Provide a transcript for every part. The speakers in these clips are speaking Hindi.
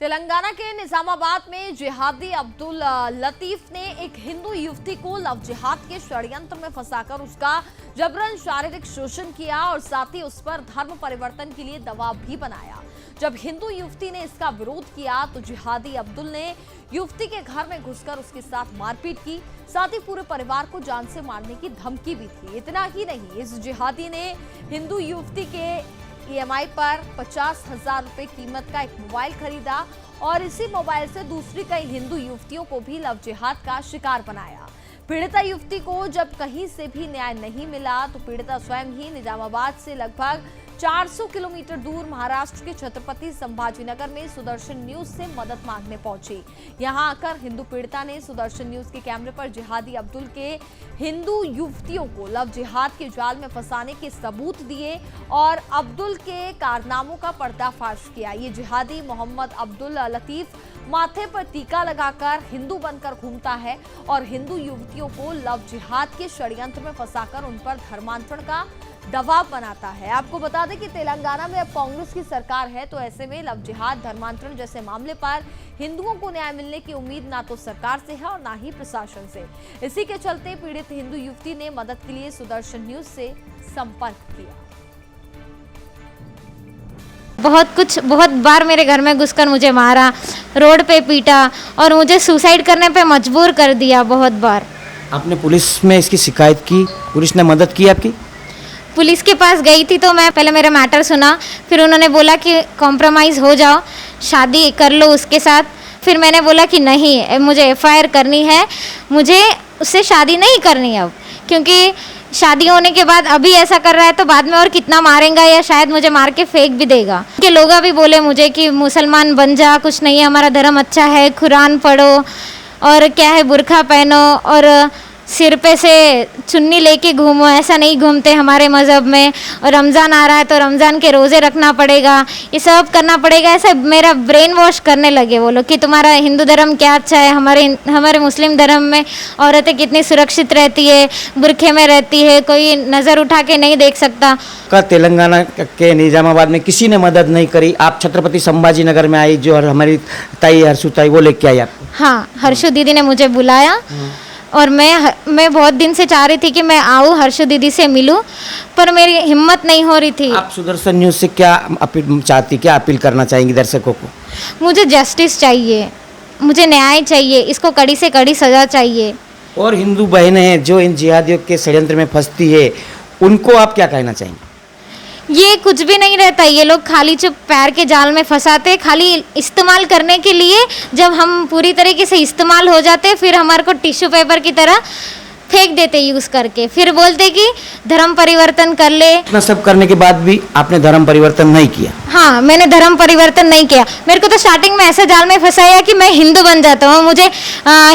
तेलंगाना के निजामाबाद में जिहादी अब्दुल लतीफ ने एक हिंदू युवती को लव जिहाद के षड्यंत्र में फंसाकर उसका जबरन शारीरिक शोषण किया और साथ ही उस पर धर्म परिवर्तन के लिए दबाव भी बनाया। जब हिंदू युवती ने इसका विरोध किया तो जिहादी अब्दुल ने युवती के घर में घुसकर उसके साथ मारपीट की, साथ ही पूरे परिवार को जान से मारने की धमकी भी थी। इतना ही नहीं, इस जिहादी ने हिंदू युवती के EMI पर 50,000 रुपए कीमत का एक मोबाइल खरीदा और इसी मोबाइल से दूसरी कई हिंदू युवतियों को भी लव जिहाद का शिकार बनाया। पीड़िता युवती को जब कहीं से भी न्याय नहीं मिला तो पीड़िता स्वयं ही निजामाबाद से लगभग 400 किलोमीटर दूर महाराष्ट्र के छत्रपति संभाजीनगर में सुदर्शन न्यूज से मदद मांगने पहुंची। यहां आकर हिंदू पीड़िता ने सुदर्शन न्यूज के कैमरे पर जिहादी अब्दुल के हिंदू युवतियों को लव जिहाद के जाल में फंसाने के सबूत दिए और अब्दुल के कारनामों का पर्दाफाश किया। ये जिहादी मोहम्मद अब्दुल लतीफ माथे पर टीका लगाकर हिंदू बनकर घूमता है और हिंदू युवतियों को लव जिहाद के षड्यंत्र में फंसाकर उन पर धर्मांतरण का दबाव बनाता है। आपको बता दें कि तेलंगाना में अब कांग्रेस की सरकार है, तो ऐसे में लव जिहाद, धर्मांतरण जैसे मामले पर हिंदुओं को न्याय मिलने की उम्मीद ना तो सरकार से है और ना ही प्रशासन से। इसी के चलते पीड़ित हिंदू युवती ने मदद के लिए सुदर्शन न्यूज से संपर्क किया। बहुत बार मेरे घर में घुसकर मुझे मारा, रोड पे पीटा और मुझे सुसाइड करने पे मजबूर कर दिया बहुत बार। आपने पुलिस में इसकी शिकायत की, पुलिस ने मदद की आपकी? पुलिस के पास गई थी तो मैं पहले मेरा मैटर सुना, फिर उन्होंने बोला कि कॉम्प्रोमाइज़ हो जाओ, शादी कर लो उसके साथ। फिर मैंने बोला कि नहीं, मुझे FIR करनी है, मुझे उससे शादी नहीं करनी अब, क्योंकि शादी होने के बाद अभी ऐसा कर रहा है तो बाद में और कितना मारेगा या शायद मुझे मार के फेंक भी देगा। कि लोग भी बोले मुझे कि मुसलमान बन जा, कुछ नहीं है, हमारा धर्म अच्छा है, कुरान पढ़ो और क्या है बुर्खा पहनो और सिर पे से चुन्नी लेके घूमो, ऐसा नहीं घूमते हमारे मज़हब में। और रमज़ान आ रहा है तो रमज़ान के रोज़े रखना पड़ेगा, ये सब करना पड़ेगा। ऐसा मेरा ब्रेन वॉश करने लगे वो लोग कि तुम्हारा हिंदू धर्म क्या अच्छा है, हमारे मुस्लिम धर्म में औरतें कितनी सुरक्षित रहती है, बुरखे में रहती है, कोई नज़र उठा के नहीं देख सकता। का तेलंगाना के निजामाबाद में किसी ने मदद नहीं करी, आप छत्रपति संभाजी नगर में आई, जो हमारी ताई हर्षु ताई वो लेके आई आपको? हाँ, हर्षु दीदी ने मुझे बुलाया और मैं बहुत दिन से चाह रही थी कि मैं आऊँ, हर्षु दीदी से मिलूं, पर मेरी हिम्मत नहीं हो रही थी। आप सुदर्शन न्यूज से क्या अपील चाहती, क्या अपील करना चाहेंगी दर्शकों को? मुझे जस्टिस चाहिए, मुझे न्याय चाहिए, इसको कड़ी से कड़ी सज़ा चाहिए। और हिंदू बहनें हैं जो इन जिहादियों के षड्यंत्र में फंसती है, उनको आप क्या कहना चाहेंगे? ये कुछ भी नहीं रहता, ये लोग खाली चुप पैर के जाल में फंसाते, खाली इस्तेमाल करने के लिए। जब हम पूरी तरीके से इस्तेमाल हो जाते फिर हमारे को टिश्यू पेपर की तरह फेंक देते यूज़ करके, फिर बोलते कि धर्म परिवर्तन कर ले। इतना सब करने के बाद भी आपने धर्म परिवर्तन नहीं किया? हाँ, मैंने धर्म परिवर्तन नहीं किया। मेरे को तो स्टार्टिंग में ऐसे जाल में फंसाया कि मैं हिंदू बन जाता हूँ। मुझे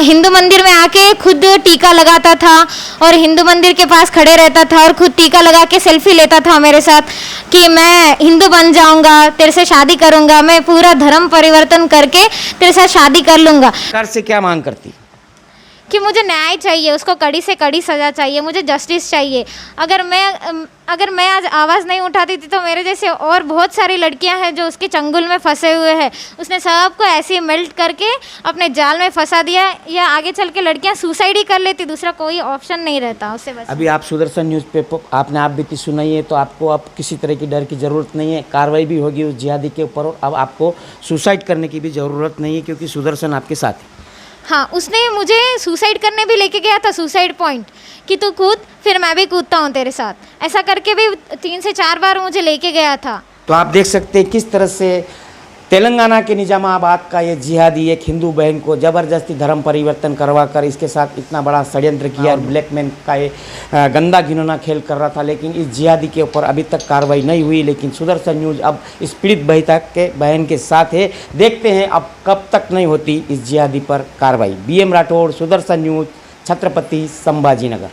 हिंदू मंदिर में आके खुद टीका लगाता था और हिंदू मंदिर के पास खड़े रहता था और खुद टीका लगा के सेल्फी लेता था मेरे साथ कि मैं हिंदू बन जाऊँगा, तेरे से शादी करूँगा, मैं पूरा धर्म परिवर्तन करके तेरे साथ शादी कर लूँगा। सरकार से क्या मांग करती? कि मुझे न्याय चाहिए, उसको कड़ी से कड़ी सज़ा चाहिए, मुझे जस्टिस चाहिए। अगर मैं आज आवाज़ नहीं उठाती थी तो मेरे जैसे और बहुत सारी लड़कियां हैं जो उसके चंगुल में फंसे हुए हैं। उसने सबको ऐसे मेल्ट करके अपने जाल में फंसा दिया, या आगे चल के लड़कियां सुसाइड ही कर लेती, दूसरा कोई ऑप्शन नहीं रहता उससे बस। अभी आप सुदर्शन न्यूज़ पे आपने आप बीती सुनाई है, तो आपको अब किसी तरह की डर की ज़रूरत नहीं है, कार्रवाई भी होगी उस जिहादी के ऊपर और अब आपको सुसाइड करने की भी ज़रूरत नहीं है, क्योंकि सुदर्शन आपके साथ है। हाँ, उसने मुझे सुसाइड करने भी लेके गया था, सुसाइड पॉइंट, कि तू कूद फिर मैं भी कूदता हूँ तेरे साथ, ऐसा करके भी 3 से 4 बार मुझे लेके गया था। तो आप देख सकते हैं किस तरह से तेलंगाना के निजामाबाद का ये जिहादी एक हिंदू बहन को ज़बरदस्ती धर्म परिवर्तन करवा कर इसके साथ इतना बड़ा षड्यंत्र किया और ब्लैकमेल का ये गंदा घिनौना खेल कर रहा था। लेकिन इस जिहादी के ऊपर अभी तक कार्रवाई नहीं हुई, लेकिन सुदर्शन न्यूज़ अब इस पीड़ित बहन के साथ है। देखते हैं अब कब तक नहीं होती इस जिहादी पर कार्रवाई। BM Rathore, Sudarshan news, Chhatrapati Sambhaji Nagar.